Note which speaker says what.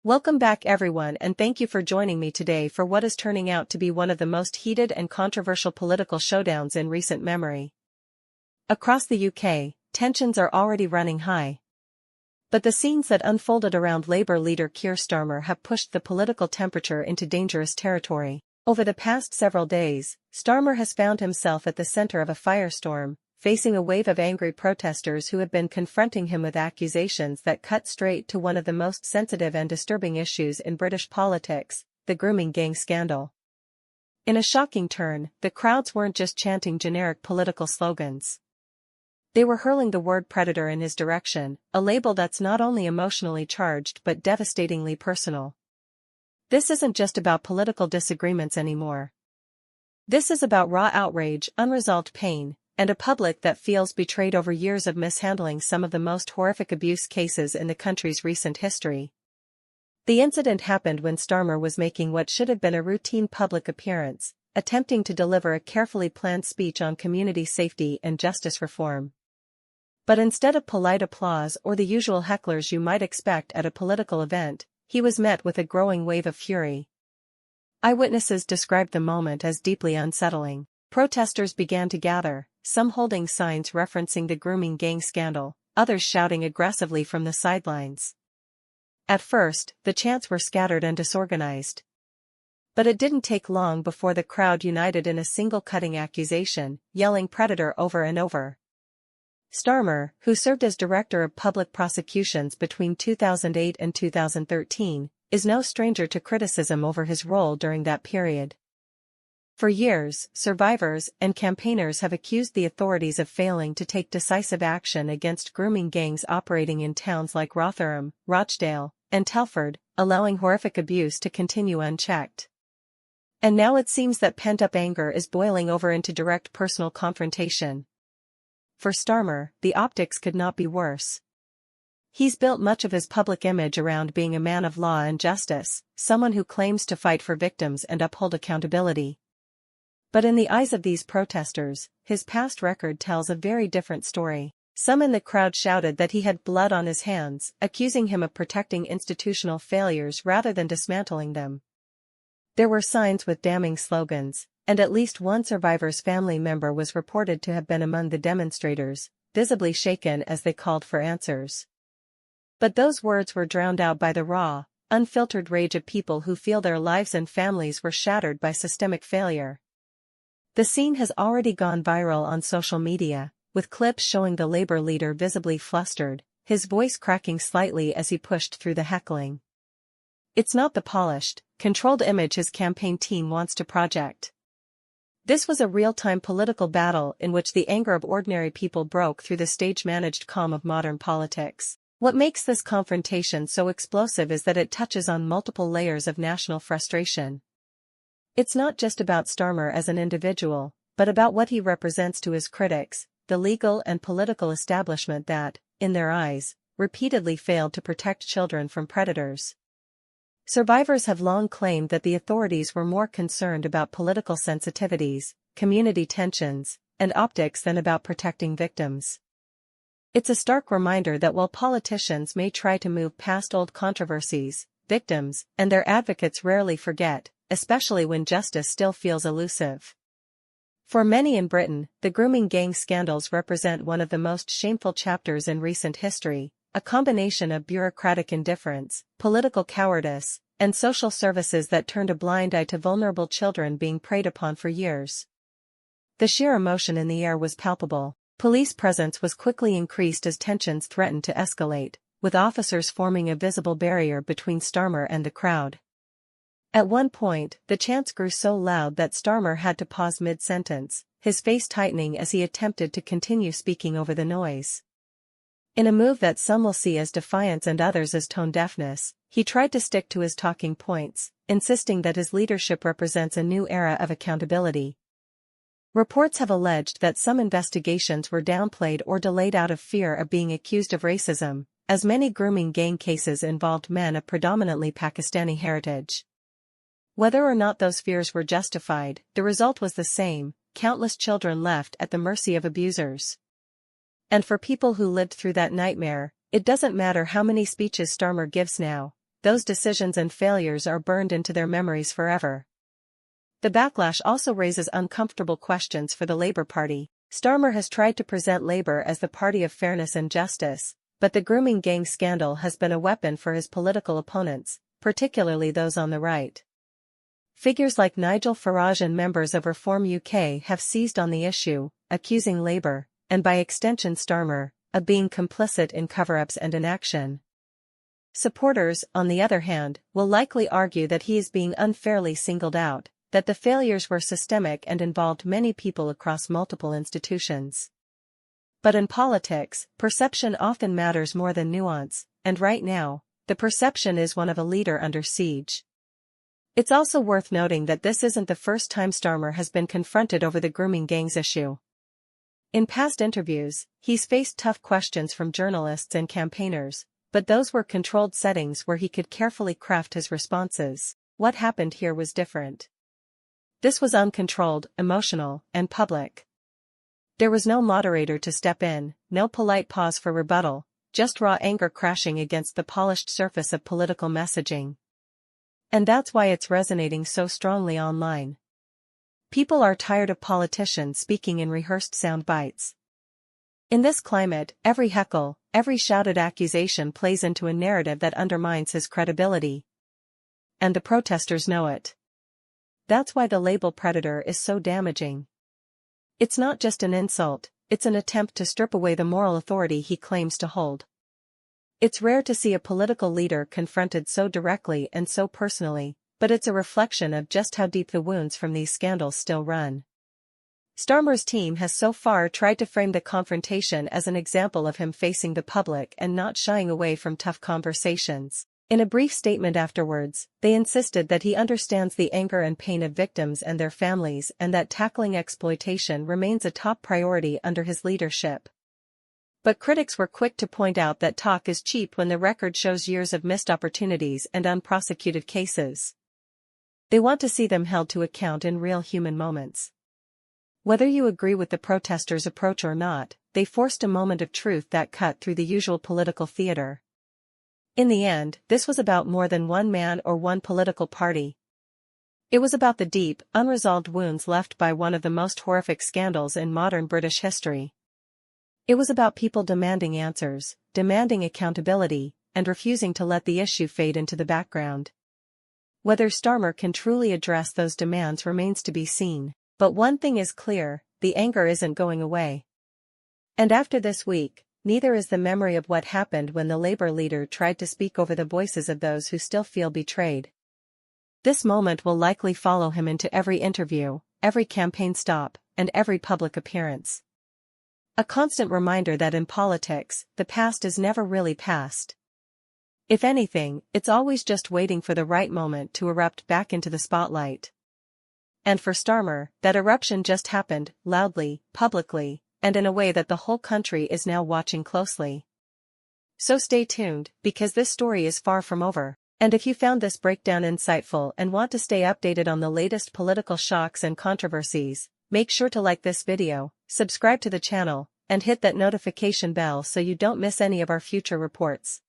Speaker 1: Welcome back everyone, and thank you for joining me today for what is turning out to be one of the most heated and controversial political showdowns in recent memory. Across the UK, tensions are already running high. But the scenes that unfolded around Labour leader Keir Starmer have pushed the political temperature into dangerous territory. Over the past several days, Starmer has found himself at the centre of a firestorm, facing a wave of angry protesters who have been confronting him with accusations that cut straight to one of the most sensitive and disturbing issues in British politics, the grooming gang scandal. In a shocking turn, the crowds weren't just chanting generic political slogans. They were hurling the word predator in his direction, a label that's not only emotionally charged but devastatingly personal. This isn't just about political disagreements anymore. This is about raw outrage, unresolved pain, and a public that feels betrayed over years of mishandling some of the most horrific abuse cases in the country's recent history. The incident happened when Starmer was making what should have been a routine public appearance, attempting to deliver a carefully planned speech on community safety and justice reform. But instead of polite applause or the usual hecklers you might expect at a political event, he was met with a growing wave of fury. Eyewitnesses described the moment as deeply unsettling. Protesters began to gather, some holding signs referencing the grooming gang scandal, others shouting aggressively from the sidelines. At first, the chants were scattered and disorganized. But it didn't take long before the crowd united in a single cutting accusation, yelling predator over and over. Starmer, who served as Director of Public Prosecutions between 2008 and 2013, is no stranger to criticism over his role during that period. For years, survivors and campaigners have accused the authorities of failing to take decisive action against grooming gangs operating in towns like Rotherham, Rochdale, and Telford, allowing horrific abuse to continue unchecked. And now it seems that pent-up anger is boiling over into direct personal confrontation. For Starmer, the optics could not be worse. He's built much of his public image around being a man of law and justice, someone who claims to fight for victims and uphold accountability. But in the eyes of these protesters, his past record tells a very different story. Some in the crowd shouted that he had blood on his hands, accusing him of protecting institutional failures rather than dismantling them. There were signs with damning slogans, and at least one survivor's family member was reported to have been among the demonstrators, visibly shaken as they called for answers. But those words were drowned out by the raw, unfiltered rage of people who feel their lives and families were shattered by systemic failure. The scene has already gone viral on social media, with clips showing the Labour leader visibly flustered, his voice cracking slightly as he pushed through the heckling. It's not the polished, controlled image his campaign team wants to project. This was a real-time political battle in which the anger of ordinary people broke through the stage-managed calm of modern politics. What makes this confrontation so explosive is that it touches on multiple layers of national frustration. It's not just about Starmer as an individual, but about what he represents to his critics, the legal and political establishment that, in their eyes, repeatedly failed to protect children from predators. Survivors have long claimed that the authorities were more concerned about political sensitivities, community tensions, and optics than about protecting victims. It's a stark reminder that while politicians may try to move past old controversies, victims and their advocates rarely forget, especially when justice still feels elusive. For many in Britain, the grooming gang scandals represent one of the most shameful chapters in recent history, a combination of bureaucratic indifference, political cowardice, and social services that turned a blind eye to vulnerable children being preyed upon for years. The sheer emotion in the air was palpable. Police presence was quickly increased as tensions threatened to escalate, with officers forming a visible barrier between Starmer and the crowd. At one point, the chants grew so loud that Starmer had to pause mid-sentence, his face tightening as he attempted to continue speaking over the noise. In a move that some will see as defiance and others as tone deafness, he tried to stick to his talking points, insisting that his leadership represents a new era of accountability. Reports have alleged that some investigations were downplayed or delayed out of fear of being accused of racism, as many grooming gang cases involved men of predominantly Pakistani heritage. Whether or not those fears were justified, the result was the same: countless children left at the mercy of abusers. And for people who lived through that nightmare, it doesn't matter how many speeches Starmer gives now, those decisions and failures are burned into their memories forever. The backlash also raises uncomfortable questions for the Labour Party. Starmer has tried to present Labour as the party of fairness and justice, but the grooming gang scandal has been a weapon for his political opponents, particularly those on the right. Figures like Nigel Farage and members of Reform UK have seized on the issue, accusing Labour, and by extension Starmer, of being complicit in cover-ups and inaction. Supporters, on the other hand, will likely argue that he is being unfairly singled out, that the failures were systemic and involved many people across multiple institutions. But in politics, perception often matters more than nuance, and right now, the perception is one of a leader under siege. It's also worth noting that this isn't the first time Starmer has been confronted over the grooming gangs issue. In past interviews, he's faced tough questions from journalists and campaigners, but those were controlled settings where he could carefully craft his responses. What happened here was different. This was uncontrolled, emotional, and public. There was no moderator to step in, no polite pause for rebuttal, just raw anger crashing against the polished surface of political messaging. And that's why it's resonating so strongly online. People are tired of politicians speaking in rehearsed sound bites. In this climate, every heckle, every shouted accusation plays into a narrative that undermines his credibility. And the protesters know it. That's why the label predator is so damaging. It's not just an insult, it's an attempt to strip away the moral authority he claims to hold. It's rare to see a political leader confronted so directly and so personally, but it's a reflection of just how deep the wounds from these scandals still run. Starmer's team has so far tried to frame the confrontation as an example of him facing the public and not shying away from tough conversations. In a brief statement afterwards, they insisted that he understands the anger and pain of victims and their families and that tackling exploitation remains a top priority under his leadership. But critics were quick to point out that talk is cheap when the record shows years of missed opportunities and unprosecuted cases. They want to see them held to account in real human moments. Whether you agree with the protesters' approach or not, they forced a moment of truth that cut through the usual political theater. In the end, this was about more than one man or one political party. It was about the deep, unresolved wounds left by one of the most horrific scandals in modern British history. It was about people demanding answers, demanding accountability, and refusing to let the issue fade into the background. Whether Starmer can truly address those demands remains to be seen, but one thing is clear, the anger isn't going away. And after this week, neither is the memory of what happened when the Labour leader tried to speak over the voices of those who still feel betrayed. This moment will likely follow him into every interview, every campaign stop, and every public appearance. A constant reminder that in politics, the past is never really past. If anything, it's always just waiting for the right moment to erupt back into the spotlight. And for Starmer, that eruption just happened, loudly, publicly, and in a way that the whole country is now watching closely. So stay tuned, because this story is far from over. And if you found this breakdown insightful and want to stay updated on the latest political shocks and controversies, make sure to like this video, subscribe to the channel, and hit that notification bell so you don't miss any of our future reports.